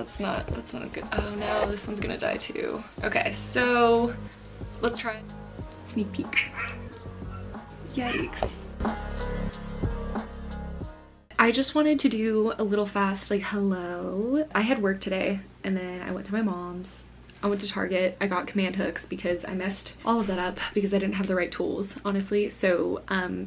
that's not a good, oh no, this one's gonna die too. Okay, so let's try it. Sneak peek. Yikes. I just wanted to do a little fast, like, hello. I had work today, and then I went to my mom's. I went to Target. I got command hooks because I messed all of that up because I didn't have the right tools, honestly. So,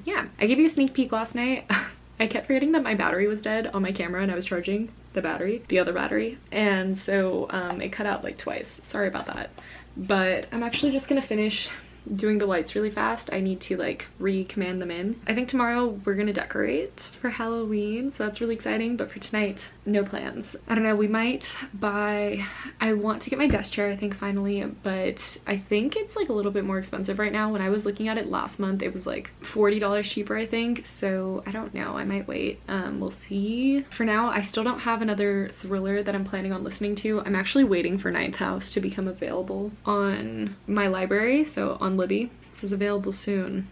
yeah. I gave you a sneak peek last night. I kept forgetting that my battery was dead on my camera and I was charging the battery, the other battery. And so, it cut out like twice. Sorry about that. But I'm actually just gonna finish doing the lights really fast. I need to like recommand them in. I think tomorrow we're gonna decorate for Halloween, so that's really exciting, but for tonight, no plans. I don't know, we might buy, I want to get my desk chair, I think, finally, but I think it's like a little bit more expensive right now. When I was looking at it last month, it was like $40 cheaper, I think, so I don't know, I might wait. We'll see. For now, I still don't have another thriller that I'm planning on listening to. I'm actually waiting for Ninth House to become available on my library, so on Libby. This is available soon.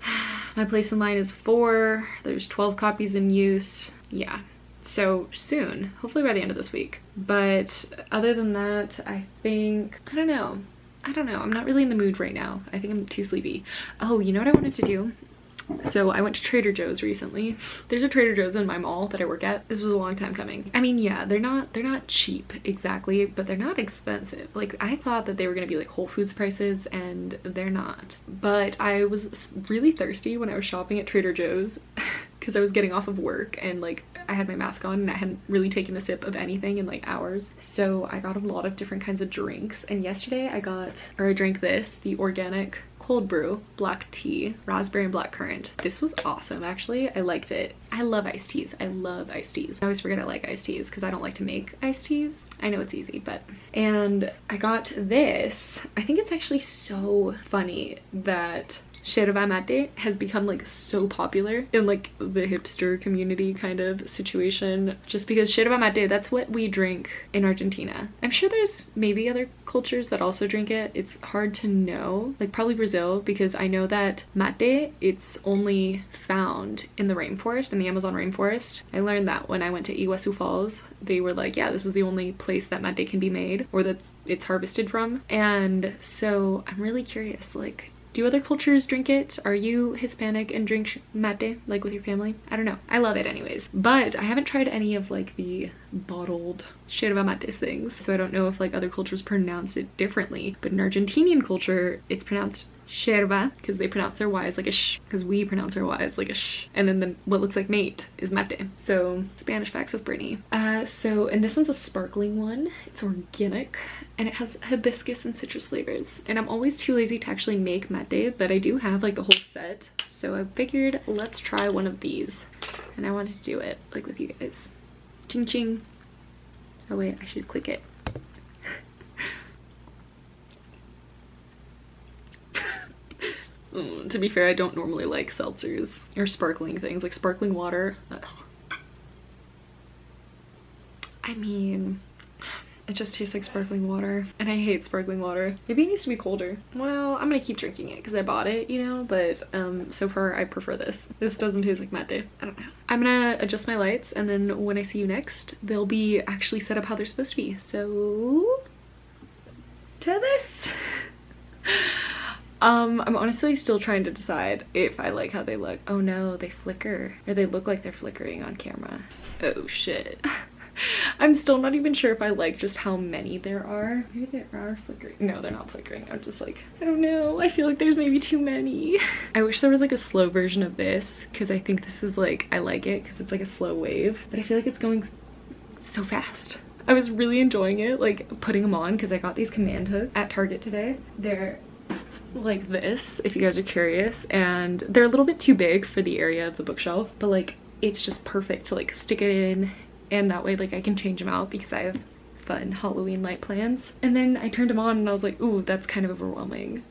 My place in line is 4. There's 12 copies in use. Yeah, so soon, hopefully by the end of this week. But other than that, I think, I don't know, I'm not really in the mood right now. I think I'm too sleepy. Oh, you know what I wanted to do? So I went to Trader Joe's recently. There's a Trader Joe's in my mall that I work at. This was a long time coming. I mean, yeah, they're not cheap exactly, but they're not expensive. Like, I thought that they were gonna be like Whole Foods prices, and they're not. But I was really thirsty when I was shopping at Trader Joe's because I was getting off of work and like I had my mask on and I hadn't really taken a sip of anything in like hours. So I got a lot of different kinds of drinks, and yesterday I drank this, the organic cold brew black tea, raspberry and blackcurrant. This was awesome, actually. I liked it. I love iced teas. I love iced teas. I always forget I like iced teas because I don't like to make iced teas. I know it's easy, but... And I got this. I think it's actually so funny that Yerba mate has become like so popular in like the hipster community kind of situation, just because yerba mate, that's what we drink in Argentina. I'm sure there's maybe other cultures that also drink it. It's hard to know, like probably Brazil, because I know that mate, it's only found in the rainforest, in the Amazon rainforest. I learned that when I went to Iguazu Falls. They were like, yeah, this is the only place that mate can be made, or that's it's harvested from. And so I'm really curious, like, do other cultures drink it? Are you Hispanic and drink mate, like with your family? I don't know. I love it anyways. But I haven't tried any of like the bottled yerba mate things, so I don't know if like other cultures pronounce it differently. But in Argentinian culture, it's pronounced yerba, because they pronounce their Y's like a sh, because we pronounce our Y's like a sh. And then what looks like mate is mate. So Spanish facts with Brittany. And this one's a sparkling one. It's organic and it has hibiscus and citrus flavors. And I'm always too lazy to actually make mate, but I do have like a whole set. So I figured let's try one of these. And I wanted to do it like with you guys. Ching ching. Oh wait, I should click it. To be fair, I don't normally like seltzers or sparkling things, like sparkling water. Ugh. I mean, it just tastes like sparkling water, and I hate sparkling water. Maybe it needs to be colder. Well, I'm gonna keep drinking it because I bought it, you know, but so far I prefer this. This doesn't taste like mate. I don't know. I'm gonna adjust my lights, and then when I see you next, they'll be actually set up how they're supposed to be. So, to this. I'm honestly still trying to decide if I like how they look. Oh no, they flicker. Or they look like they're flickering on camera. Oh shit. I'm still not even sure if I like just how many there are. Maybe they are flickering. No, they're not flickering. I'm just like, I don't know. I feel like there's maybe too many. I wish there was like a slow version of this, because I think this is like, I like it because it's like a slow wave, but I feel like it's going so fast. I was really enjoying it, like putting them on, because I got these command hooks at Target today. They're like this, if you guys are curious, and they're a little bit too big for the area of the bookshelf, but like it's just perfect to like stick it in, and that way like I can change them out because I have fun Halloween light plans. And then I turned them on and I was like, ooh, that's kind of overwhelming,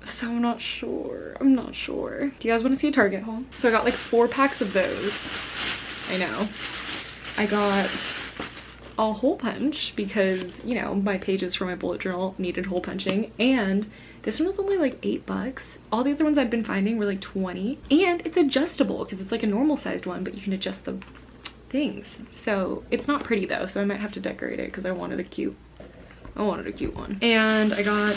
so I'm not sure. Do you guys want to see a Target haul? So I got like 4 packs of those. I know. I got a hole punch because, you know, my pages for my bullet journal needed hole punching, and this one was only like $8. All the other ones I've been finding were like 20, and it's adjustable because it's like a normal sized one, but you can adjust the things. So it's not pretty though, so I might have to decorate it because I wanted a cute one. And I got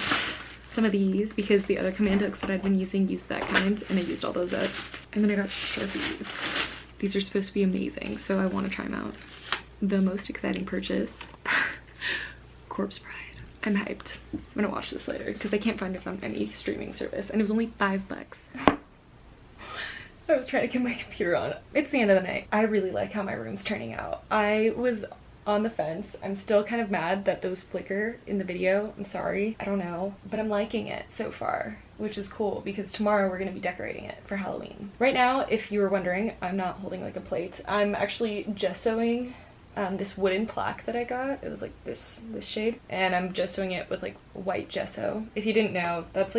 some of these because the other command hooks that I've been using use that kind, and I used all those up. And then I got Sharpies. These are supposed to be amazing, so I want to try them out. The most exciting purchase, Corpse Bride. I'm hyped. I'm gonna watch this later because I can't find it on any streaming service, and it was only $5. I was trying to get my computer on. It's the end of the night. I really like how my room's turning out. I was on the fence. I'm still kind of mad that those flicker in the video. I'm sorry. I don't know. But I'm liking it so far, which is cool because tomorrow we're going to be decorating it for Halloween. Right now, if you were wondering, I'm not holding like a plate. I'm actually gessoing this wooden plaque that I got. It was like this shade, and I'm gessoing it with like white gesso. If you didn't know, that's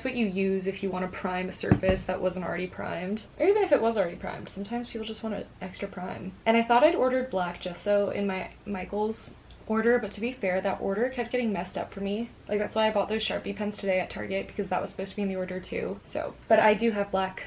what you use if you want to prime a surface that wasn't already primed, or even if it was already primed. Sometimes people just want an extra prime. And I thought I'd ordered black gesso in my Michael's order, but to be fair, that order kept getting messed up for me. Like, that's why I bought those Sharpie pens today at Target, because that was supposed to be in the order too. So, but I do have black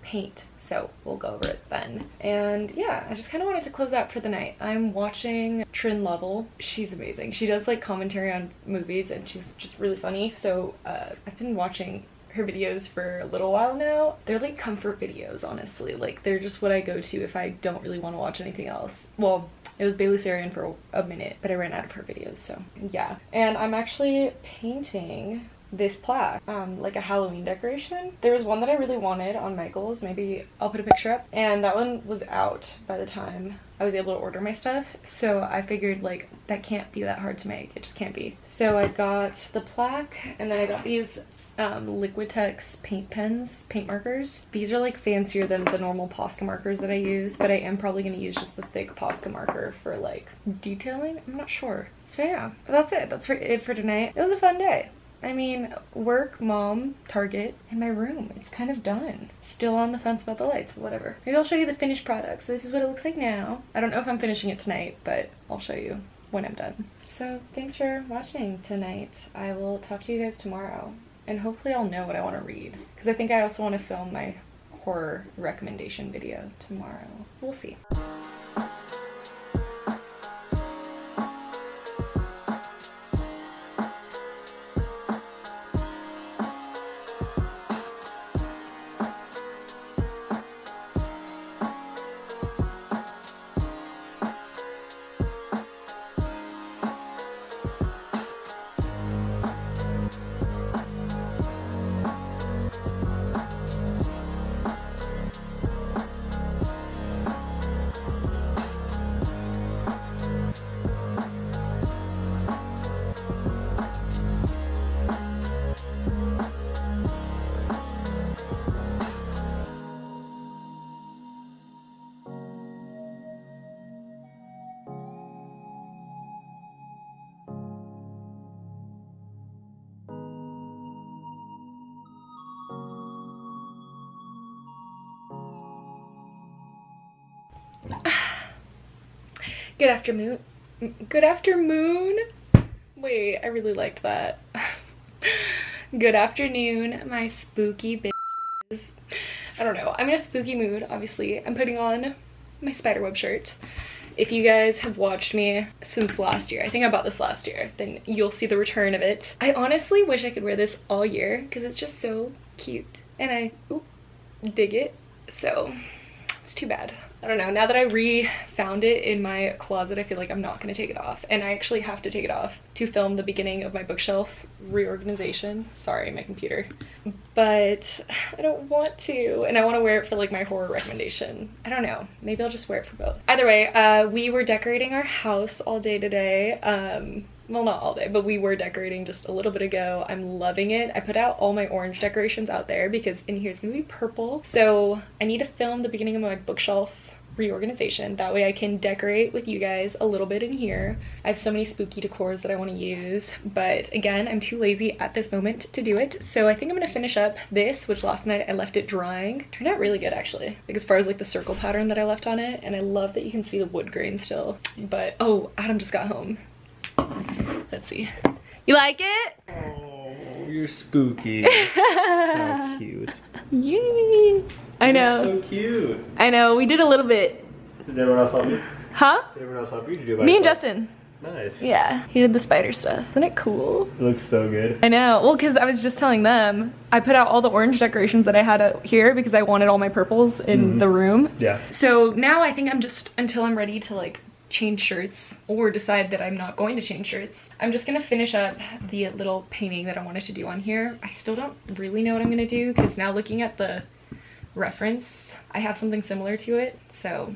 paint, so we'll go over it then. And yeah, I just kind of wanted to close out for the night. I'm watching Trin Lovell. She's amazing. She does like commentary on movies, and she's just really funny. So I've been watching her videos for a little while now. They're like comfort videos, honestly. Like, they're just what I go to if I don't really want to watch anything else. Well, it was Bailey Sarian for a minute, but I ran out of her videos, so yeah. And I'm actually painting this plaque, like a Halloween decoration. There was one that I really wanted on Michael's, maybe I'll put a picture up, and that one was out by the time I was able to order my stuff, so I figured like that can't be that hard to make. It just can't be. So I got the plaque, and then I got these Liquitex paint pens, paint markers. These are like fancier than the normal Posca markers that I use, but I am probably going to use just the thick Posca marker for like detailing. I'm not sure. So yeah, that's it. That's it for tonight. It was a fun day. I mean, work, mom, Target, and my room. It's kind of done. Still on the fence about the lights, whatever. Maybe I'll show you the finished product. So this is what it looks like now. I don't know if I'm finishing it tonight, but I'll show you when I'm done. So thanks for watching tonight. I will talk to you guys tomorrow. And hopefully I'll know what I want to read. Because I think I also want to film my horror recommendation video tomorrow. We'll see. Good afternoon. Good afternoon. Wait, I really liked that. Good afternoon, my spooky bitches. I don't know. I'm in a spooky mood, obviously. I'm putting on my spiderweb shirt. If you guys have watched me since last year, I think I bought this last year, then you'll see the return of it. I honestly wish I could wear this all year because it's just so cute and I dig it. So it's too bad. I don't know, now that I re-found it in my closet, I feel like I'm not gonna take it off. And I actually have to take it off to film the beginning of my bookshelf reorganization. Sorry, my computer. But I don't want to. And I want to wear it for like my horror recommendation. I don't know, maybe I'll just wear it for both. Either way, we were decorating our house all day today. Well, not all day, but we were decorating just a little bit ago. I'm loving it. I put out all my orange decorations out there because in here it's gonna be purple. So I need to film the beginning of my bookshelf reorganization. That way I can decorate with you guys a little bit in here. I have so many spooky decors that I want to use, but again, I'm too lazy at this moment to do it. So I think I'm gonna finish up this, which last night I left it drying. Turned out really good actually, like as far as like the circle pattern that I left on it, and I love that you can see the wood grain still. But oh, Adam just got home. Let's see. You like it? Oh, you're spooky. How cute. Yay! I know. You're so cute. I know. We did a little bit Did everyone else help you? Huh? Did everyone else help you? Did you do it by Me and yourself? Justin. Nice. Yeah, he did the spider stuff. Isn't it cool? It looks so good. I know. Well, because I was just telling them, I put out all the orange decorations that I had out here because I wanted all my purples in the room. Yeah. So now I think I'm just, until I'm ready to like change shirts or decide that I'm not going to change shirts, I'm just gonna finish up the little painting that I wanted to do on here. I still don't really know what I'm gonna do because now looking at the reference, I have something similar to it. So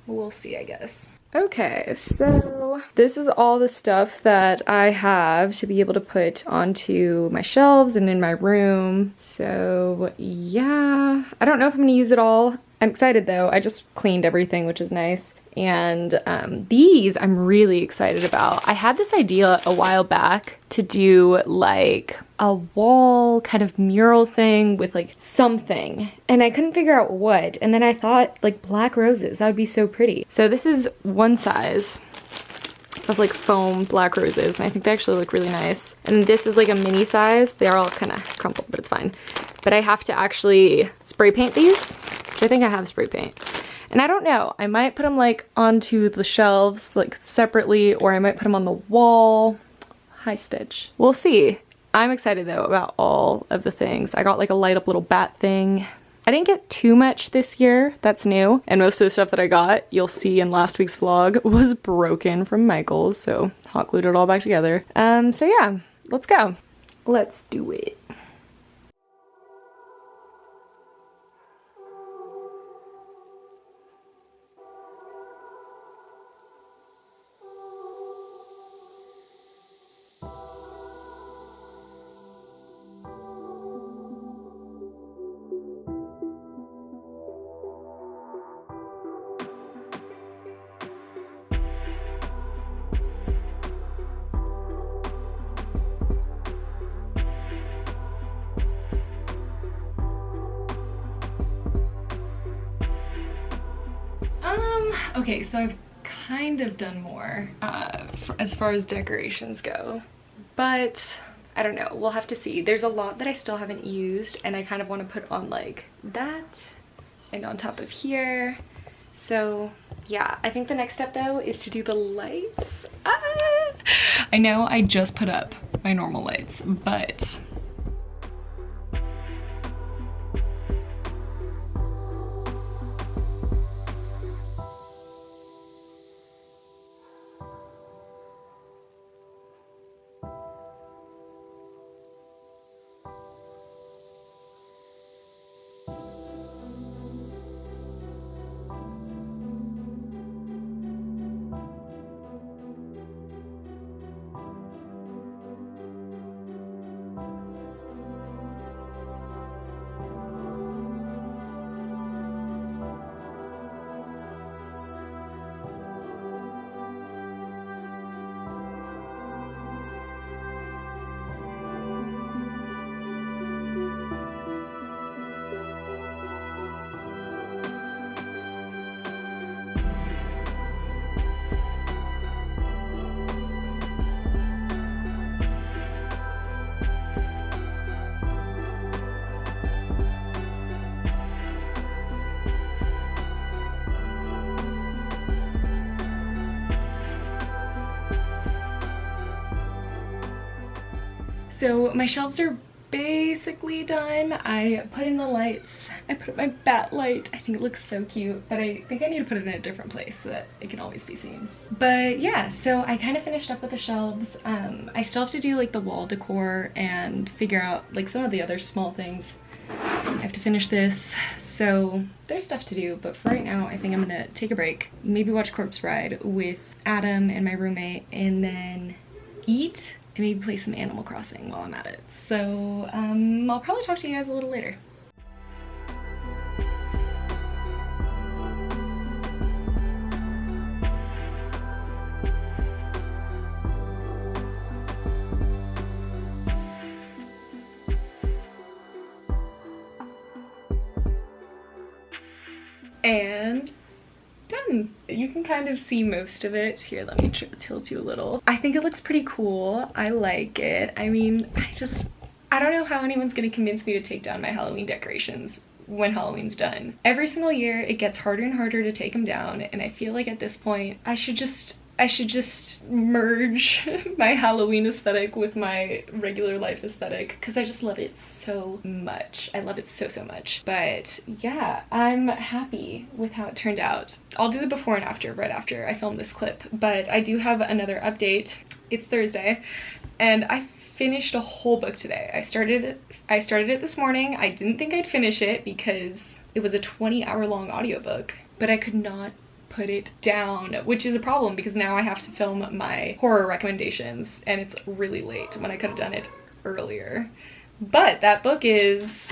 we'll see, I guess. Okay, so this is all the stuff that I have to be able to put onto my shelves and in my room. So yeah, I don't know if I'm gonna use it all. I'm excited though. I just cleaned everything, which is nice. And these I'm really excited about. I had this idea a while back to do like a wall kind of mural thing with like something, and I couldn't figure out what. And then I thought like black roses, that would be so pretty. So this is one size of like foam black roses, and I think they actually look really nice. And this is like a mini size. They're all kind of crumpled, but it's fine. But I have to actually spray paint these, which I think I have spray paint. And I don't know, I might put them like onto the shelves like separately, or I might put them on the wall. Hi Stitch. We'll see. I'm excited though about all of the things. I got like a light up little bat thing. I didn't get too much this year, that's new. And most of the stuff that I got, you'll see in last week's vlog, was broken from Michael's, so hot glued it all back together. So yeah, let's go. Let's do it. Okay, so I've kind of done more as far as decorations go, but I don't know, we'll have to see. There's a lot that I still haven't used, and I kind of want to put on like that and on top of here. So yeah, I think the next step though is to do the lights. I know I just put up my normal lights, but so my shelves are basically done. I put in the lights. I put up my bat light. I think it looks so cute, but I think I need to put it in a different place so that it can always be seen. But yeah, so I kind of finished up with the shelves. I still have to do like the wall decor and figure out like some of the other small things. I have to finish this, so there's stuff to do, but for right now I think I'm gonna take a break, maybe watch Corpse Bride with Adam and my roommate, and then eat and maybe play some Animal Crossing while I'm at it. So I'll probably talk to you guys a little later. And done. You can kind of see most of it. Here, let me tilt you a little. I think it looks pretty cool. I like it. I mean, I don't know how anyone's gonna convince me to take down my Halloween decorations when Halloween's done. Every single year it gets harder and harder to take them down, and I feel like at this point I should just merge my Halloween aesthetic with my regular life aesthetic because I just love it so much. I love it so much. But yeah, I'm happy with how it turned out. I'll do the before and after right after I film this clip, but I do have another update. It's Thursday and I finished a whole book today. I started it this morning. I didn't think I'd finish it because it was a 20-hour long audiobook, but I could not put it down, which is a problem because now I have to film my horror recommendations and it's really late when I could have done it earlier. But that book is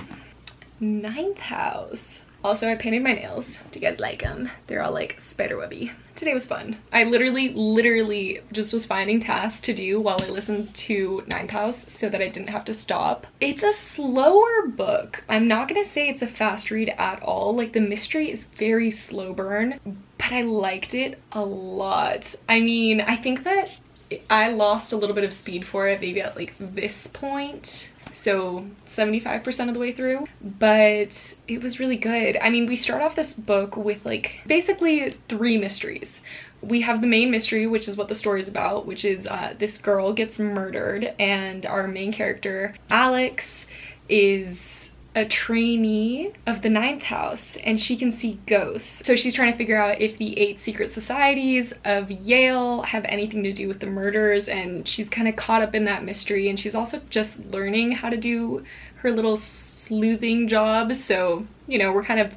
Ninth House. Also, I painted my nails. Do you guys like them? They're all like spiderwebby. Today was fun. I literally just was finding tasks to do while I listened to Ninth House so that I didn't have to stop. It's a slower book. I'm not gonna say it's a fast read at all. Like, the mystery is very slow burn, but I liked it a lot. I mean, I think that I lost a little bit of speed for it maybe at like this point. So 75% of the way through, but it was really good. I mean, we start off this book with like basically 3 mysteries. We have the main mystery, which is what the story is about, which is this girl gets murdered, and our main character, Alex, is a trainee of the Ninth House and she can see ghosts. So she's trying to figure out if the 8 secret societies of Yale have anything to do with the murders, and she's kind of caught up in that mystery, and she's also just learning how to do her little sleuthing job. So, you know, we're kind of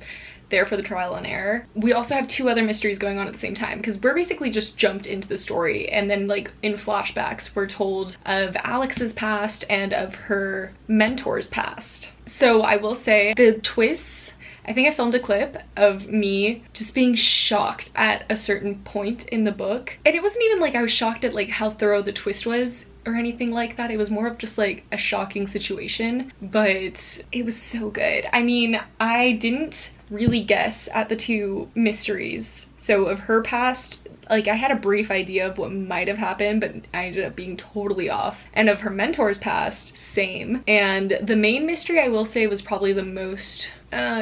there for the trial and error. We also have 2 other mysteries going on at the same time because we're basically just jumped into the story, and then like in flashbacks we're told of Alex's past and of her mentor's past. So I will say the twists, I think I filmed a clip of me just being shocked at a certain point in the book, and it wasn't even like I was shocked at like how thorough the twist was or anything like that. It was more of just like a shocking situation, but it was so good. I mean, I didn't really guess at the 2 mysteries. So of her past, like I had a brief idea of what might have happened, but I ended up being totally off. And of her mentor's past, same. And the main mystery, I will say, was probably the most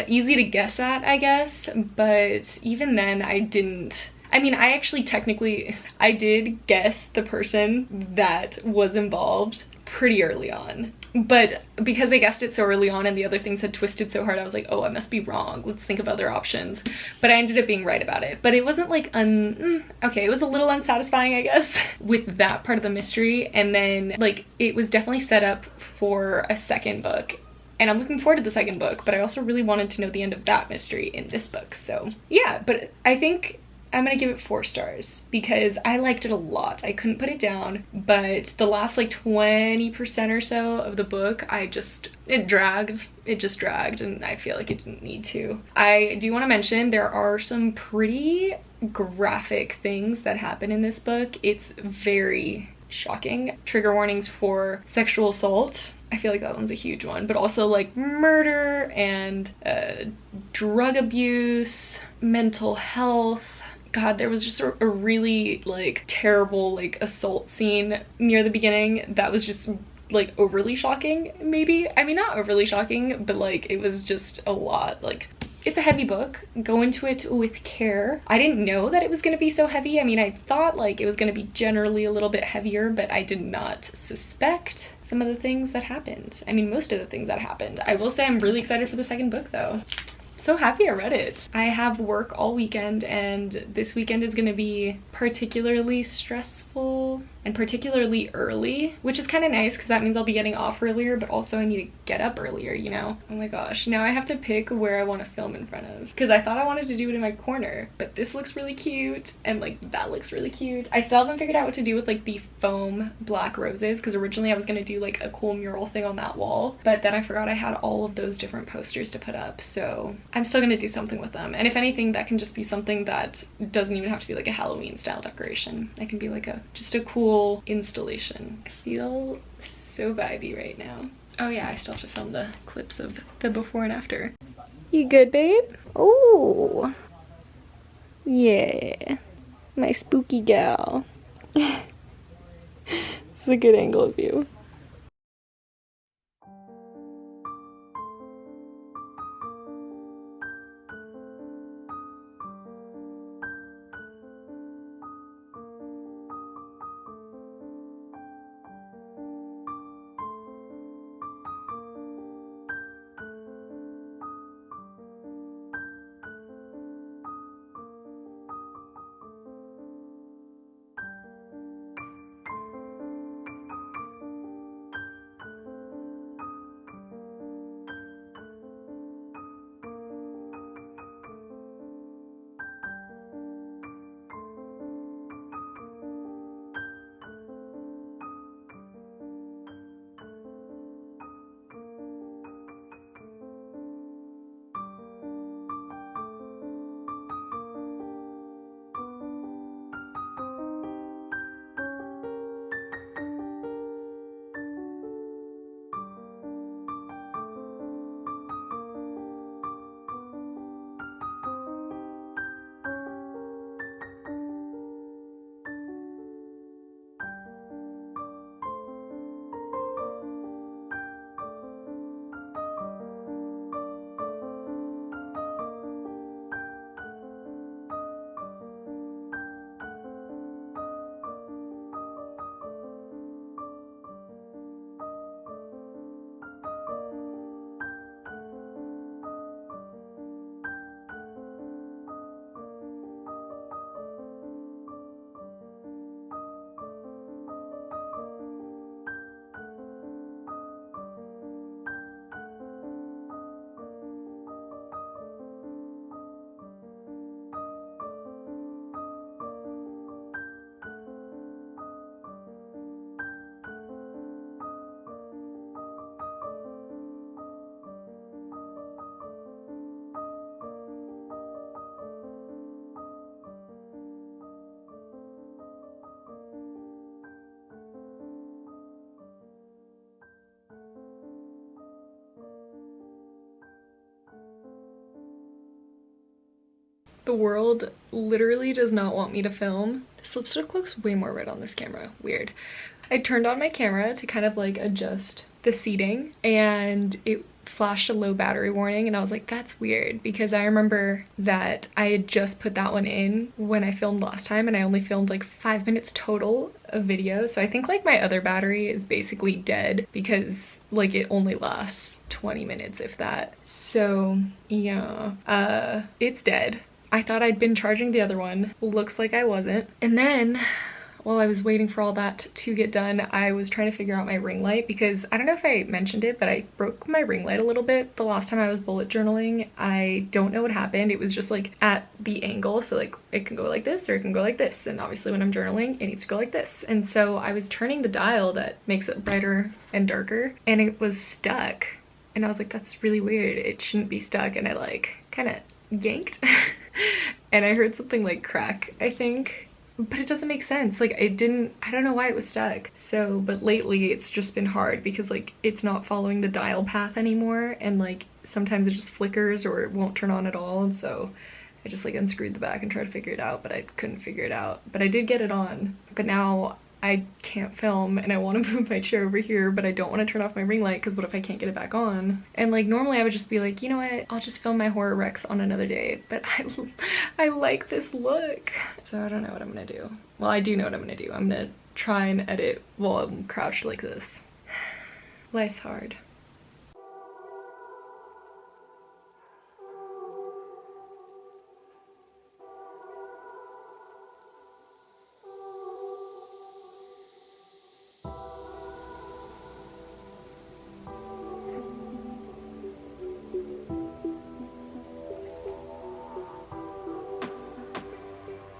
easy to guess at, I guess. But even then, I didn't. I mean, I actually technically, I did guess the person that was involved pretty early on. But because I guessed it so early on and the other things had twisted so hard, I was like, oh, I must be wrong. Let's think of other options. But I ended up being right about it. But it wasn't like, okay, it was a little unsatisfying, I guess, with that part of the mystery. And then, like, it was definitely set up for a second book. And I'm looking forward to the second book, but I also really wanted to know the end of that mystery in this book. So, yeah, but I think I'm gonna give it 4 stars because I liked it a lot. I couldn't put it down, but the last like 20% or so of the book, it just dragged, and I feel like it didn't need to. I do want to mention there are some pretty graphic things that happen in this book. It's very shocking. Trigger warnings for sexual assault. I feel like that one's a huge one, but also like murder and drug abuse, mental health. God, there was just a really like terrible like assault scene near the beginning that was just like overly shocking, maybe. I mean, not overly shocking, but like it was just a lot. Like, it's a heavy book. Go into it with care. I didn't know that it was gonna be so heavy. I mean, I thought like it was gonna be generally a little bit heavier, but I did not suspect some of the things that happened. I mean, most of the things that happened. I will say I'm really excited for the second book though. So happy I read it. I have work all weekend, and this weekend is gonna be particularly stressful and particularly early, which is kind of nice because that means I'll be getting off earlier, but also I need to get up earlier, you know? Oh my gosh, now I have to pick where I want to film in front of, because I thought I wanted to do it in my corner, but this looks really cute and like that looks really cute. I still haven't figured out what to do with like the foam black roses, because originally I was gonna do like a cool mural thing on that wall, but then I forgot I had all of those different posters to put up, so I'm still gonna do something with them. And if anything, that can just be something that doesn't even have to be like a Halloween style decoration. It can be like just a cool installation. I feel so vibey right now. Oh yeah, I still have to film the clips of the before and after. You good, babe? Oh, yeah, my spooky gal. It's a good angle of you. The world literally does not want me to film. This lipstick looks way more red on this camera. Weird. I turned on my camera to kind of like adjust the seating and it flashed a low battery warning, and I was like, that's weird, because I remember that I had just put that one in when I filmed last time, and I only filmed like 5 minutes total of video. So I think like my other battery is basically dead because like it only lasts 20 minutes if that. So yeah, it's dead. I thought I'd been charging the other one. Looks like I wasn't. And then while I was waiting for all that to get done, I was trying to figure out my ring light, because I don't know if I mentioned it, but I broke my ring light a little bit the last time I was bullet journaling. I don't know what happened. It was just like at the angle, so like it can go like this or it can go like this, and obviously when I'm journaling it needs to go like this. And so I was turning the dial that makes it brighter and darker, and it was stuck, and I was like, that's really weird, it shouldn't be stuck. And I like kind of yanked and I heard something like crack, I think. But it doesn't make sense. Like I don't know why it was stuck. So, but lately it's just been hard because like it's not following the dial path anymore, and like sometimes it just flickers or it won't turn on at all. And so I just like unscrewed the back and tried to figure it out, but I couldn't figure it out. But I did get it on. But now I can't film, and I want to move my chair over here, but I don't want to turn off my ring light because what if I can't get it back on? And like normally I would just be like, you know what, I'll just film my horror wrecks on another day, but I like this look. So I don't know what I'm gonna do. Well, I do know what I'm gonna do. I'm gonna try and edit while I'm crouched like this. Life's hard.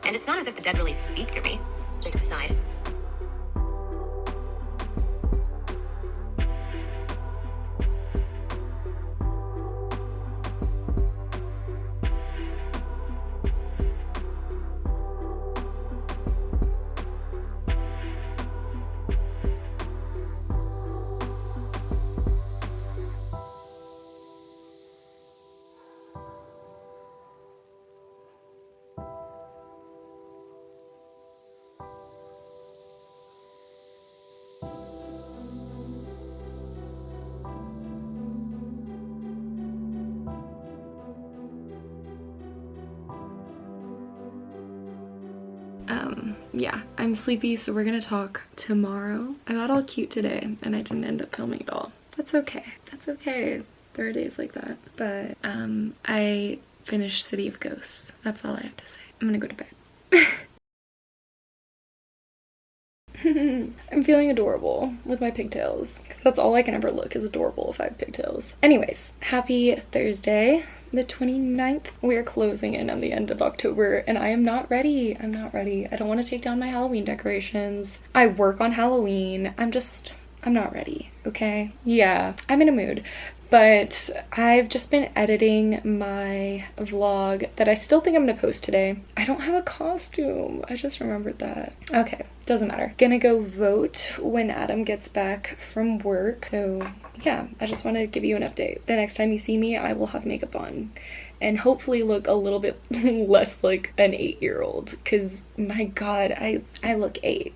And it's not as if the dead really speak to me. Jacob aside. Yeah, I'm sleepy, so we're gonna talk tomorrow. I got all cute today and I didn't end up filming at all. That's okay. That's okay. There are days like that. But I finished City of Ghosts. That's all I have to say. I'm gonna go to bed. I'm feeling adorable with my pigtails, because that's all I can ever look is adorable if I have pigtails. Anyways, happy Thursday, the 29th. We are closing in on the end of October, and I am not ready. I'm not ready. I don't want to take down my Halloween decorations. I work on Halloween. I'm not ready, okay? Yeah, I'm in a mood. But I've just been editing my vlog that I still think I'm gonna post today. I don't have a costume. I just remembered that. Okay, doesn't matter. Gonna go vote when Adam gets back from work. So yeah, I just want to give you an update. The next time you see me, I will have makeup on and hopefully look a little bit less like an 8-year-old, because my god, I look 8.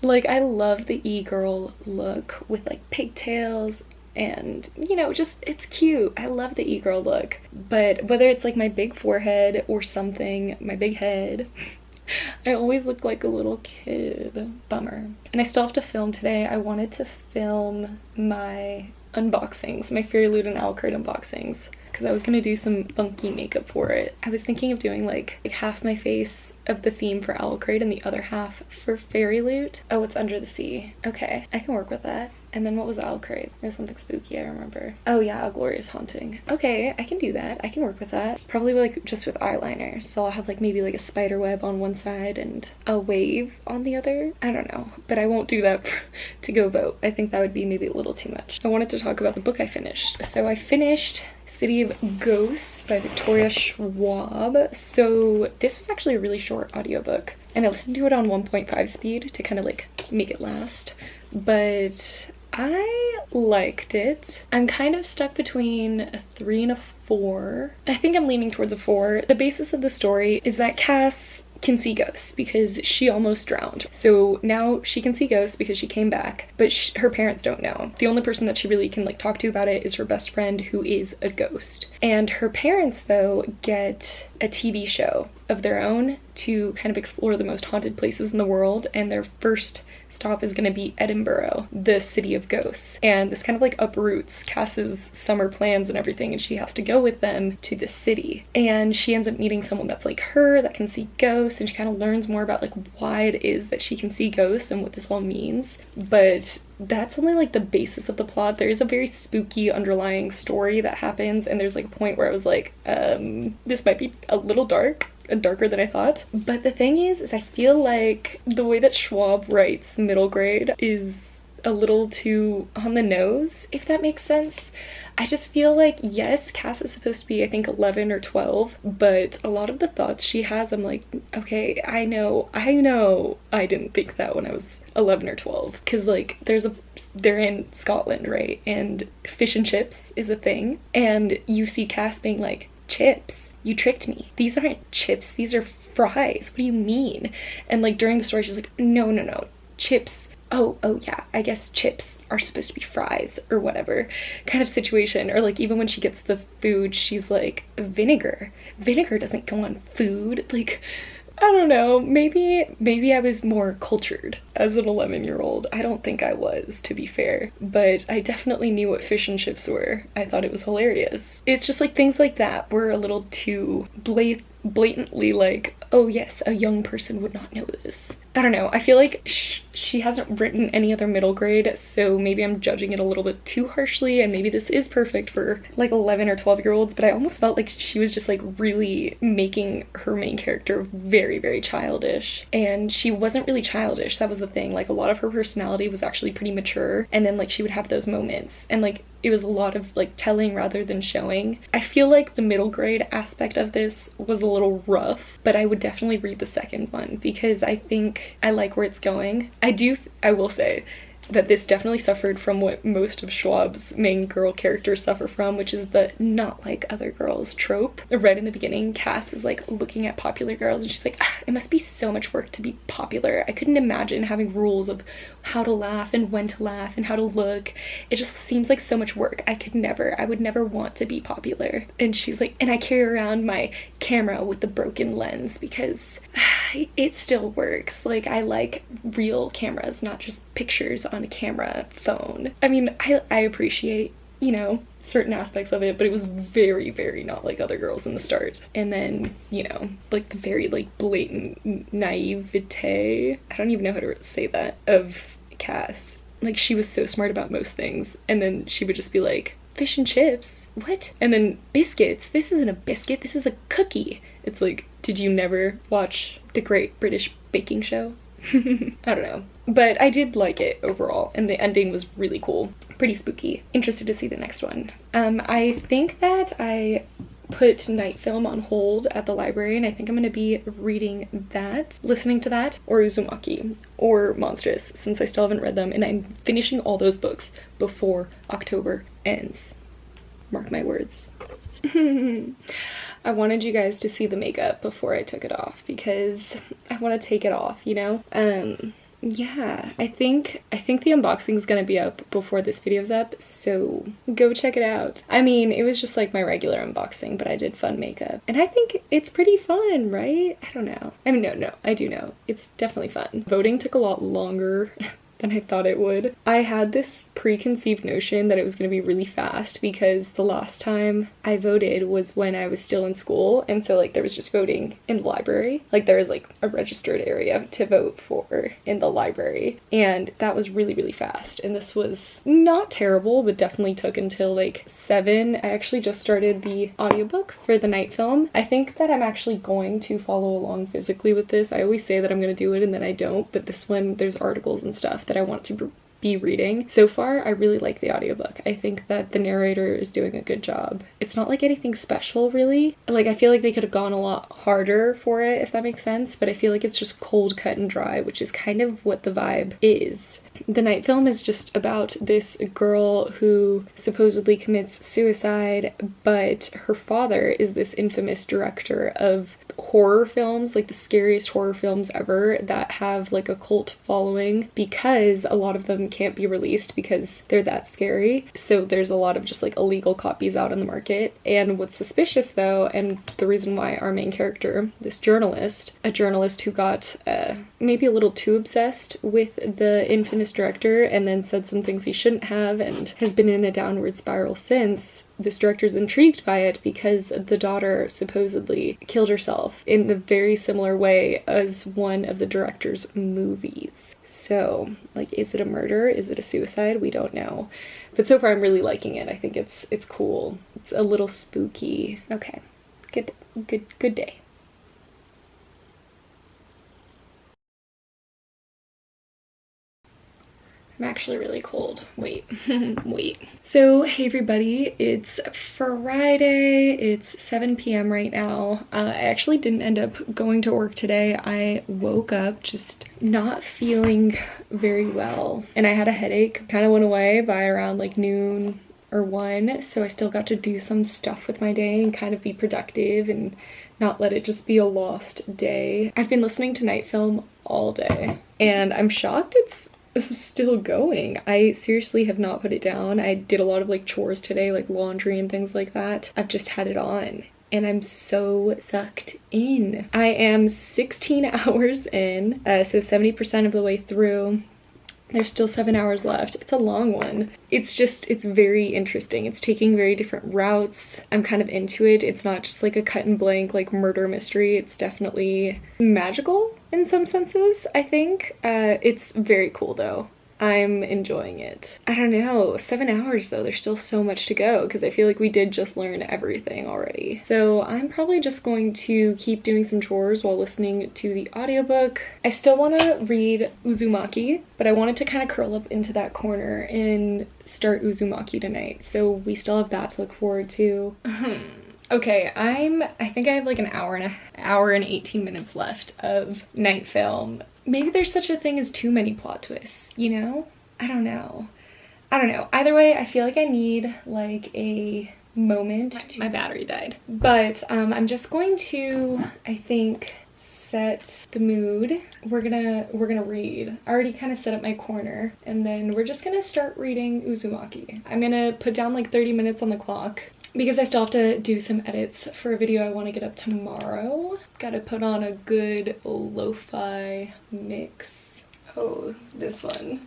Like, I love the e-girl look with like pigtails and, you know, just, it's cute. I love the e-girl look. But whether it's like my big forehead or something, my big head, I always look like a little kid. Bummer. And I still have to film today. I wanted to film my unboxings, my Fairy Loot and Alucard unboxings, because I was gonna do some funky makeup for it. I was thinking of doing like half my face of the theme for Alucard and the other half for Fairy Loot. Oh, it's Under the Sea. Okay, I can work with that. And then what was Alucard? There's something spooky, I remember. Oh yeah, A Glorious Haunting. Okay, I can do that. I can work with that. Probably like just with eyeliner. So I'll have like maybe like a spider web on one side and a wave on the other. I don't know, but I won't do that to go vote. I think that would be maybe a little too much. I wanted to talk about the book I finished. So I finished City of Ghosts by Victoria Schwab. So this was actually a really short audiobook, and I listened to it on 1.5 speed to kind of like make it last. But I liked it. I'm kind of stuck between a 3 and a 4. I think I'm leaning towards a 4. The basis of the story is that Cass can see ghosts because she almost drowned. So now she can see ghosts because she came back, but her parents don't know. The only person that she really can like talk to about it is her best friend, who is a ghost. And her parents though get a TV show of their own to kind of explore the most haunted places in the world, and their first stop is going to be Edinburgh, the city of ghosts. And this kind of like uproots Cass's summer plans and everything, and she has to go with them to the city. And she ends up meeting someone that's like her, that can see ghosts, and she kind of learns more about like why it is that she can see ghosts and what this all means. But that's only like the basis of the plot. There is a very spooky underlying story that happens, and there's like a point where I was like, this might be a little dark. Darker than I thought. But the thing is I feel like the way that Schwab writes middle grade is a little too on the nose, if that makes sense. I just feel like, yes, Cass is supposed to be, I think, 11 or 12, but a lot of the thoughts she has, I'm like, okay, I know I didn't think that when I was 11 or 12, because like they're in Scotland, right? And fish and chips is a thing, and you see Cass being like, chips? You tricked me. These aren't chips, these are fries. What do you mean? And like during the story she's like, no, chips. Oh yeah, I guess chips are supposed to be fries or whatever kind of situation. Or like even when she gets the food, she's like, vinegar doesn't go on food. Like, I don't know, maybe I was more cultured as an 11-year-old. I don't think I was, to be fair, but I definitely knew what fish and chips were. I thought it was hilarious. It's just like things like that were a little too blatantly like, oh yes, a young person would not know this. I don't know, I feel like she hasn't written any other middle grade, so maybe I'm judging it a little bit too harshly, and maybe this is perfect for like 11 or 12-year-olds, but I almost felt like she was just like really making her main character very, very childish. And she wasn't really childish, that was the thing. Like a lot of her personality was actually pretty mature, and then like she would have those moments, and like it was a lot of like telling rather than showing. I feel like the middle grade aspect of this was a little rough, but I would definitely read the second one because I think I like where it's going. I will say that this definitely suffered from what most of Schwab's main girl characters suffer from, which is the not like other girls trope. Right in the beginning, Cass is like looking at popular girls and she's like, it must be so much work to be popular. I couldn't imagine having rules of how to laugh and when to laugh and how to look. It just seems like so much work. I would never want to be popular. And she's like, and I carry around my camera with the broken lens because it still works. Like, I like real cameras, not just pictures on a camera phone. I mean, I appreciate, you know, certain aspects of it, but it was very, very not like other girls in the start. And then, you know, like the very like blatant naivete, I don't even know how to say that, of Cass. Like, she was so smart about most things, and then she would just be like, fish and chips? What? And then biscuits? This isn't a biscuit, this is a cookie. It's like, did you never watch the Great British Baking Show? I don't know. But I did like it overall, and the ending was really cool. Pretty spooky. Interested to see the next one. I think that I put Night Film on hold at the library, and I think I'm going to be reading that, listening to that, or Uzumaki, or Monstrous, since I still haven't read them, and I'm finishing all those books before October ends. Mark my words. I wanted you guys to see the makeup before I took it off because I want to take it off, you know? Yeah, I think the unboxing is gonna be up before this video's up, so go check it out. I mean, it was just like my regular unboxing, but I did fun makeup, and I think it's pretty fun, right? I don't know. I mean, no, I do know. It's definitely fun. Voting took a lot longer than I thought it would. I had this preconceived notion that it was going to be really fast because the last time I voted was when I was still in school, and so like there was just voting in the library. Like there was like a registered area to vote for in the library, and that was really, really fast. And this was not terrible, but definitely took until like 7. I actually just started the audiobook for the Night Film. I think that I'm actually going to follow along physically with this. I always say that I'm going to do it and then I don't, but this one there's articles and stuff that I want to be reading. So far, I really like the audiobook. I think that the narrator is doing a good job. It's not like anything special, really. Like, I feel like they could have gone a lot harder for it, if that makes sense, but I feel like it's just cold, cut, and dry, which is kind of what the vibe is. The night film is just about this girl who supposedly commits suicide, but her father is this infamous director of horror films, like the scariest horror films ever, that have like a cult following because a lot of them can't be released because they're that scary. So there's a lot of just like illegal copies out on the market. And what's suspicious though, and the reason why our main character, this journalist, a journalist who got maybe a little too obsessed with the infamous director and then said some things he shouldn't have and has been in a downward spiral since, this director's intrigued by it because the daughter supposedly killed herself in the very similar way as one of the director's movies. So, like, is it a murder? Is it a suicide? We don't know. But so far I'm really liking it. I think it's cool. It's a little spooky. Okay. Good day. I'm actually really cold. Wait. So, hey everybody, it's Friday. It's 7 p.m. right now. I actually didn't end up going to work today. I woke up just not feeling very well, and I had a headache. Kind of went away by around like noon or 1, so I still got to do some stuff with my day and kind of be productive and not let it just be a lost day. I've been listening to night film all day, and I'm shocked it's still going. I seriously have not put it down. I did a lot of like chores today, like laundry and things like that. I've just had it on and I'm so sucked in. I am 16 hours in, so 70% of the way through. There's still 7 hours left. It's a long one. It's very interesting. It's taking very different routes. I'm kind of into it. It's not just like a cut and blank like murder mystery. It's definitely magical in some senses, I think. It's very cool though. I'm enjoying it. I don't know, 7 hours though, there's still so much to go because I feel like we did just learn everything already. So I'm probably just going to keep doing some chores while listening to the audiobook. I still want to read Uzumaki, but I wanted to kind of curl up into that corner and start Uzumaki tonight. So we still have that to look forward to. Okay, I think I have like an hour and 18 minutes left of night film. Maybe there's such a thing as too many plot twists, you know? I don't know. Either way, I feel like I need like a moment. My battery died. But I'm just going to, I think, set the mood. We're gonna read. I already kind of set up my corner, and then we're just gonna start reading Uzumaki. I'm gonna put down like 30 minutes on the clock because I still have to do some edits for a video I want to get up tomorrow. Gotta put on a good lo-fi mix. Oh, this one.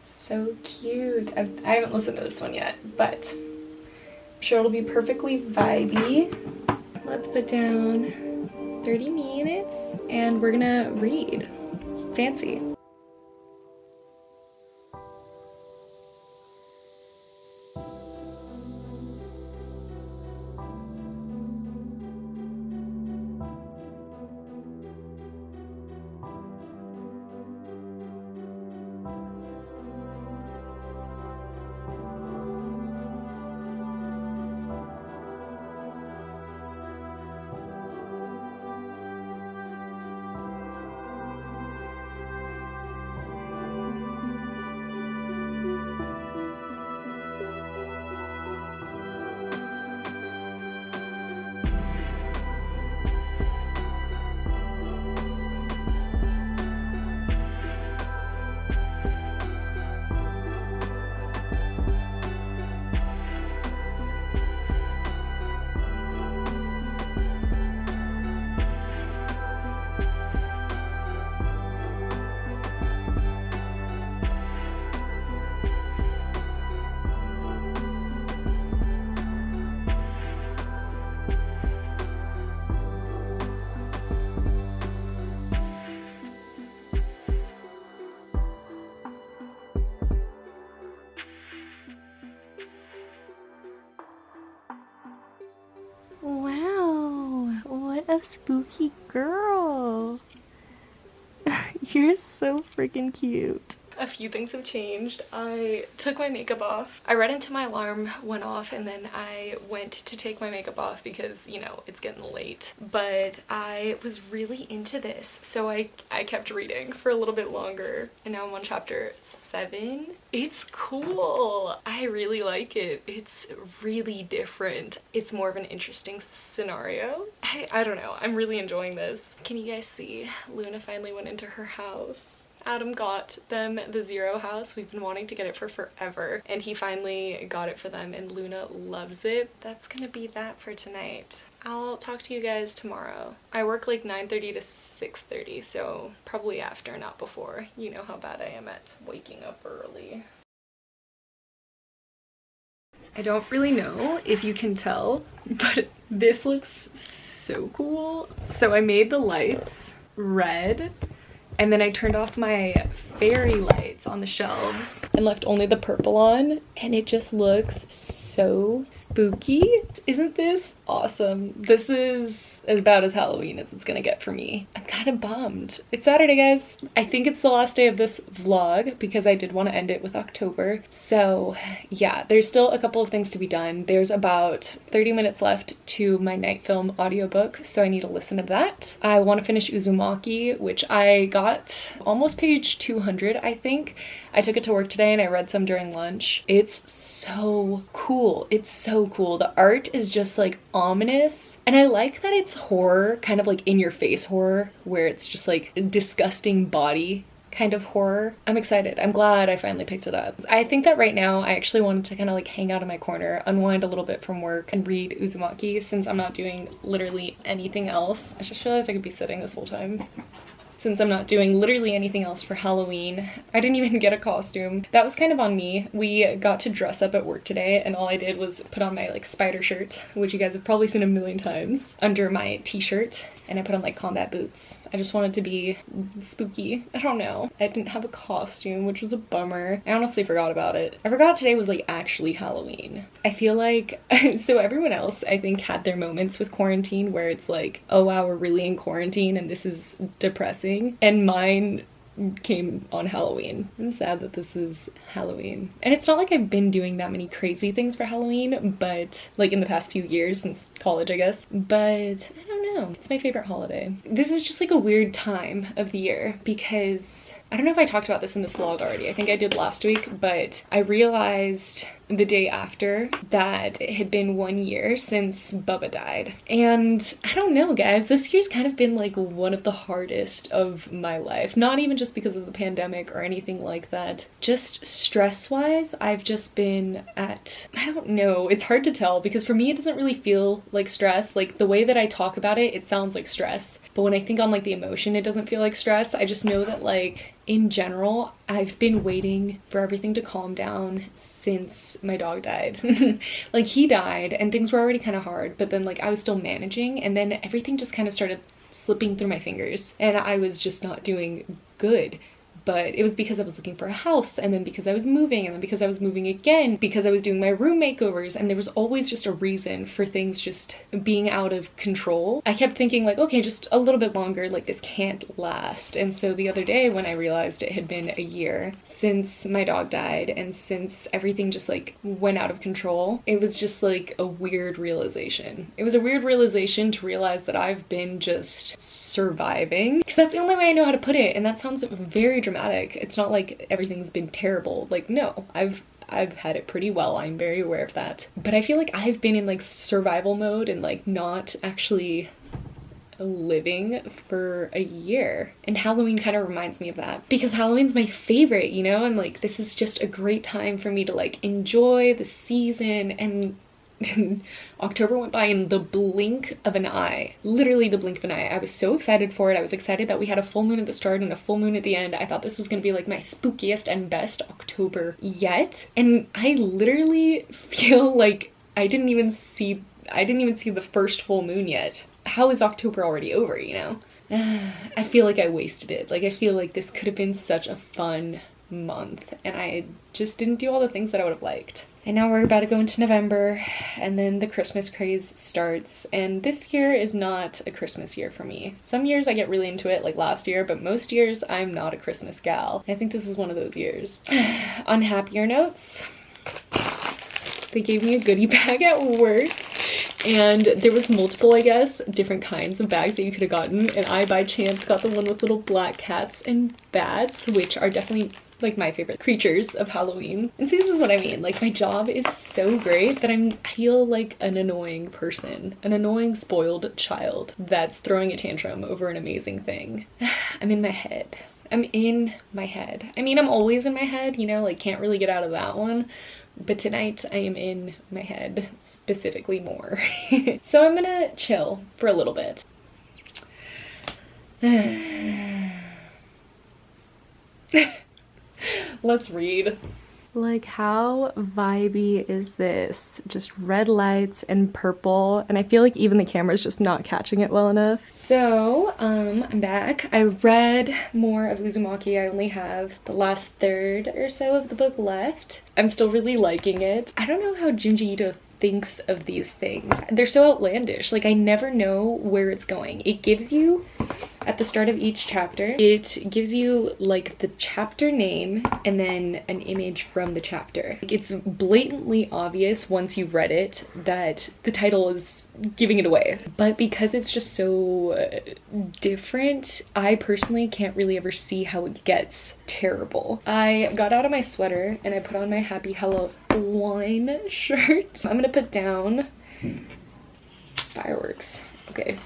So cute. I haven't listened to this one yet, but I'm sure it'll be perfectly vibey. Let's put down 30 minutes and we're gonna read. Fancy. Wow, what a spooky girl. You're so freaking cute. A few things have changed. I took my makeup off. I read until my alarm went off, and then I went to take my makeup off because, you know, it's getting late. But I was really into this, so I kept reading for a little bit longer, and now I'm on chapter 7. It's cool. I really like it. It's really different. It's more of an interesting scenario. I don't know. I'm really enjoying this. Can you guys see? Luna finally went into her house. Adam got them the Zero house. We've been wanting to get it for forever, and he finally got it for them, and Luna loves it. That's gonna be that for tonight. I'll talk to you guys tomorrow. I work like 9:30 to 6:30, so probably after, not before. You know how bad I am at waking up early. I don't really know if you can tell, but this looks so cool. So I made the lights red, and then I turned off my fairy lights on the shelves and left only the purple on, and it just looks so spooky. Isn't this awesome? This is about as Halloween as it's gonna get for me. I'm kind of bummed. It's Saturday, guys. I think it's the last day of this vlog because I did want to end it with October. So yeah, there's still a couple of things to be done. There's about 30 minutes left to my night film audiobook, so I need to listen to that. I want to finish Uzumaki, which I got almost page 200, I think. I took it to work today and I read some during lunch. It's so cool. It's so cool. The art is just like ominous. And I like that it's horror, kind of like in your face horror, where it's just like disgusting body kind of horror. I'm excited. I'm glad I finally picked it up. I think that right now I actually wanted to kind of like hang out in my corner, unwind a little bit from work, and read Uzumaki since I'm not doing literally anything else. I just realized I could be sitting this whole time. Since I'm not doing literally anything else for Halloween. I didn't even get a costume. That was kind of on me. We got to dress up at work today, and all I did was put on my like spider shirt, which you guys have probably seen a million times, under my t-shirt, and I put on like combat boots. I just wanted to be spooky. I don't know. I didn't have a costume, which was a bummer. I honestly forgot about it. I forgot today was like actually Halloween. I feel like, so everyone else I think had their moments with quarantine where it's like, oh wow, we're really in quarantine and this is depressing. And mine came on Halloween. I'm sad that this is Halloween. And it's not like I've been doing that many crazy things for Halloween, but like in the past few years since college, I guess. But I don't know. It's my favorite holiday. This is just like a weird time of the year because I don't know if I talked about this in this vlog already. I think I did last week, but I realized the day after that it had been 1 year since Bubba died. And I don't know, guys, this year's kind of been like one of the hardest of my life. Not even just because of the pandemic or anything like that. Just stress-wise, I've just been at, I don't know, it's hard to tell because for me it doesn't really feel like stress. Like the way that I talk about it, it sounds like stress. But when I think on like the emotion, it doesn't feel like stress. I just know that like in general, I've been waiting for everything to calm down since my dog died. Like he died and things were already kind of hard, but then like I was still managing and then everything just kind of started slipping through my fingers and I was just not doing good. But it was because I was looking for a house, and then because I was moving, and then because I was moving again, because I was doing my room makeovers, and there was always just a reason for things just being out of control. I kept thinking like, okay, just a little bit longer, like this can't last. And so the other day when I realized it had been a year since my dog died and since everything just like went out of control, it was just like a weird realization. It was a weird realization to realize that I've been just surviving, because that's the only way I know how to put it, and that sounds very dramatic. It's not like everything's been terrible. Like, no, I've had it pretty well. I'm very aware of that. But I feel like I've been in like survival mode and like not actually living for a year. And Halloween kind of reminds me of that because Halloween's my favorite, you know? And like, this is just a great time for me to like enjoy the season. And October went by in the blink of an eye. Literally the blink of an eye. I was so excited for it. I was excited that we had a full moon at the start and a full moon at the end. I thought this was gonna be like my spookiest and best October yet. And I literally feel like I didn't even see the first full moon yet. How is October already over, you know? I feel like I wasted it. Like I feel like this could have been such a fun month and I just didn't do all the things that I would have liked. And now we're about to go into November, and then the Christmas craze starts. And this year is not a Christmas year for me. Some years I get really into it, like last year, but most years I'm not a Christmas gal. I think this is one of those years. On happier notes, they gave me a goodie bag at work, and there was multiple, I guess, different kinds of bags that you could have gotten, and I by chance got the one with little black cats and bats, which are definitely like my favorite creatures of Halloween. And see, this is what I mean, like my job is so great that I feel like an annoying person, an annoying spoiled child that's throwing a tantrum over an amazing thing. I'm in my head. I'm in my head. I mean, I'm always in my head, you know, like can't really get out of that one. But tonight I am in my head, specifically more. So I'm gonna chill for a little bit. Let's read. Like, how vibey is this? Just red lights and purple, and I feel like even the camera's just not catching it well enough. So, I'm back. I read more of Uzumaki. I only have the last third or so of the book left. I'm still really liking it. I don't know how Junji Ito thinks of these things. They're so outlandish. Like, I never know where it's going. It gives you, at the start of each chapter, it gives you like the chapter name and then an image from the chapter. It's blatantly obvious once you've read it that the title is giving it away. But because it's just so different, I personally can't really ever see how it gets terrible. I got out of my sweater and I put on my Happy Halloween shirt. I'm gonna put down fireworks. Okay,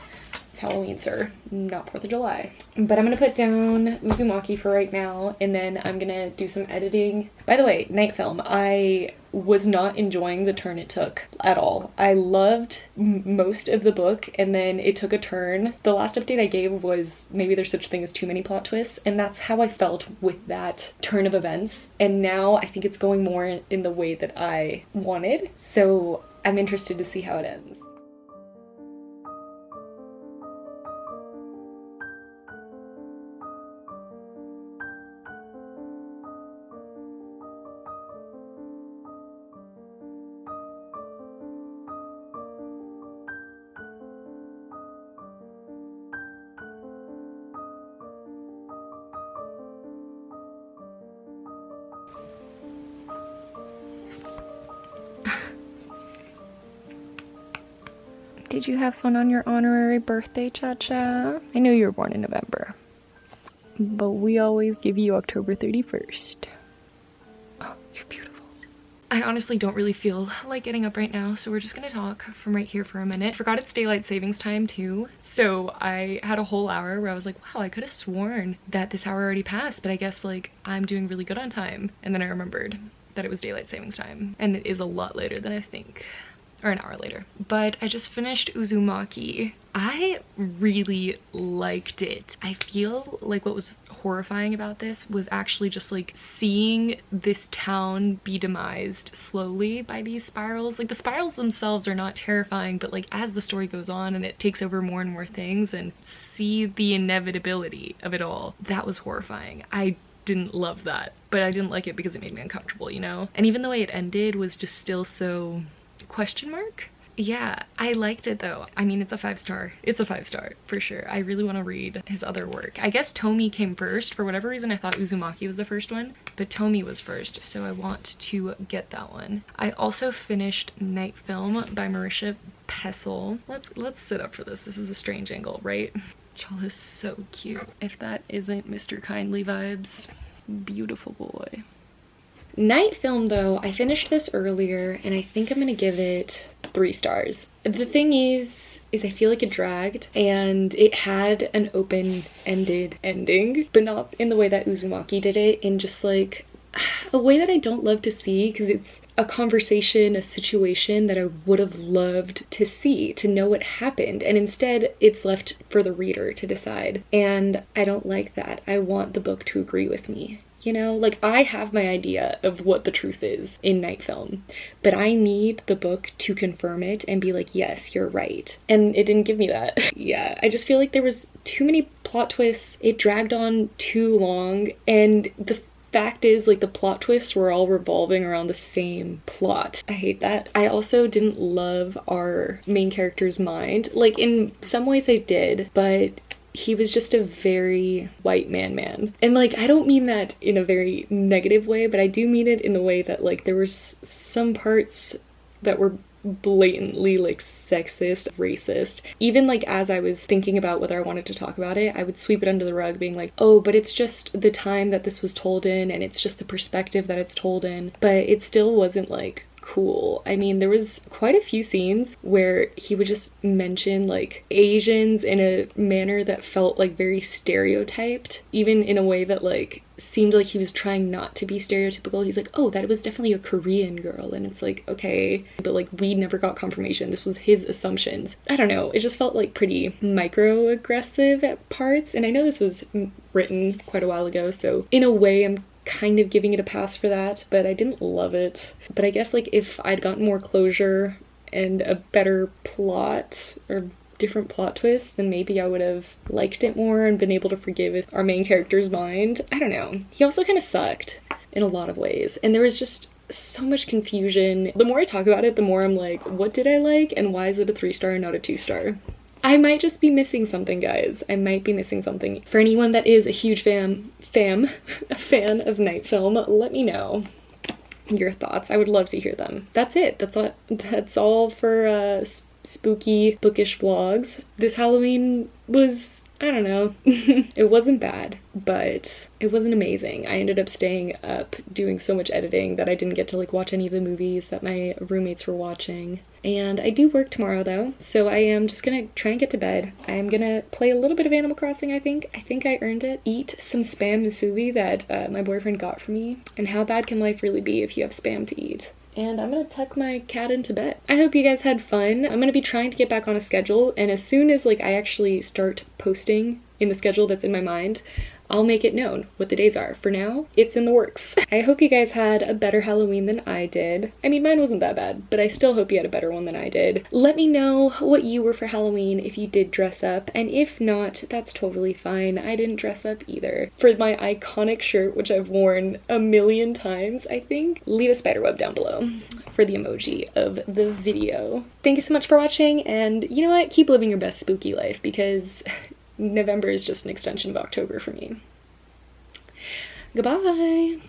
it's Halloween, sir, not 4th of July. But I'm gonna put down Uzumaki for right now, and then I'm gonna do some editing. By the way, Night Film, I was not enjoying the turn it took at all. I loved most of the book, and then it took a turn. The last update I gave was maybe there's such thing as too many plot twists, and that's how I felt with that turn of events. And now I think it's going more in the way that I wanted, so I'm interested to see how it ends. Did you have fun on your honorary birthday, Cha-Cha? I know you were born in November, but we always give you October 31st. Oh, you're beautiful. I honestly don't really feel like getting up right now, so we're just gonna talk from right here for a minute. Forgot it's daylight savings time too, so I had a whole hour where I was like, wow, I could have sworn that this hour already passed, but I guess like I'm doing really good on time. And then I remembered that it was daylight savings time, and it is a lot later than I think. Or an hour later. But I just finished Uzumaki. I really liked it. I feel like what was horrifying about this was actually just like seeing this town be demised slowly by these spirals. Like the spirals themselves are not terrifying, but like as the story goes on and it takes over more and more things and see the inevitability of it all, that was horrifying. I didn't love that, but I didn't like it because it made me uncomfortable, you know? And even the way it ended was just still so question mark. Yeah, I liked it though. I mean, it's a 5-star. It's a 5-star for sure. I really want to read his other work. I guess Tomi came first. For whatever reason, I thought Uzumaki was the first one, but Tomi was first, so I want to get that one. I also finished Night Film by Marisha Pessel. Let's sit up for this. This is a strange angle, right? Chal is so cute. If that isn't Mr. Kindly vibes, beautiful boy. Night Film though, I finished this earlier and I think I'm gonna give it 3 stars. The thing is I feel like it dragged and it had an open-ended ending, but not in the way that Uzumaki did it, in just like a way that I don't love to see, because it's a conversation, a situation that I would have loved to see, to know what happened, and instead it's left for the reader to decide. And I don't like that. I want the book to agree with me. You know, like I have my idea of what the truth is in Night Film, but I need the book to confirm it and be like, yes, you're right. And it didn't give me that. Yeah, I just feel like there was too many plot twists. It dragged on too long, and the fact is, like, the plot twists were all revolving around the same plot. I hate that. I also didn't love our main character's mind. Like, in some ways I did, but he was just a very white man. And like, I don't mean that in a very negative way, but I do mean it in the way that like there was some parts that were blatantly like sexist, racist. Even like as I was thinking about whether I wanted to talk about it, I would sweep it under the rug being like, oh, but it's just the time that this was told in and it's just the perspective that it's told in. But it still wasn't like cool. I mean, there was quite a few scenes where he would just mention like Asians in a manner that felt like very stereotyped, even in a way that like seemed like he was trying not to be stereotypical. He's like, oh, that was definitely a Korean girl, and it's like, okay, but like we never got confirmation. This was his assumptions. I don't know, it just felt like pretty microaggressive at parts, and I know this was written quite a while ago, so in a way I'm kind of giving it a pass for that, but I didn't love it. But I guess like if I'd gotten more closure and a better plot or different plot twists, then maybe I would have liked it more and been able to forgive our main character's mind. I don't know. He also kind of sucked in a lot of ways, and there was just so much confusion. The more I talk about it, the more I'm like, what did I like and why is it a 3-star and not a 2-star? I might just be missing something, guys. I might be missing something. For anyone that is a huge fan of night film, let me know your thoughts. I would love to hear them. That's it. That's all for spooky bookish vlogs. This Halloween was, I don't know, it wasn't bad, but it wasn't amazing. I ended up staying up doing so much editing that I didn't get to like watch any of the movies that my roommates were watching. And I do work tomorrow though, so I am just gonna try and get to bed. I am gonna play a little bit of Animal Crossing, I think. I think I earned it. Eat some Spam musubi that my boyfriend got for me. And how bad can life really be if you have Spam to eat? And I'm gonna tuck my cat into bed. I hope you guys had fun. I'm gonna be trying to get back on a schedule, and as soon as like I actually start posting in the schedule that's in my mind, I'll make it known what the days are. For now, it's in the works. I hope you guys had a better Halloween than I did. I mean, mine wasn't that bad, but I still hope you had a better one than I did. Let me know what you were for Halloween if you did dress up, and if not, that's totally fine. I didn't dress up either. For my iconic shirt, which I've worn a million times, I think, leave a spiderweb down below for the emoji of the video. Thank you so much for watching, and you know what? Keep living your best spooky life, because November is just an extension of October for me. Goodbye!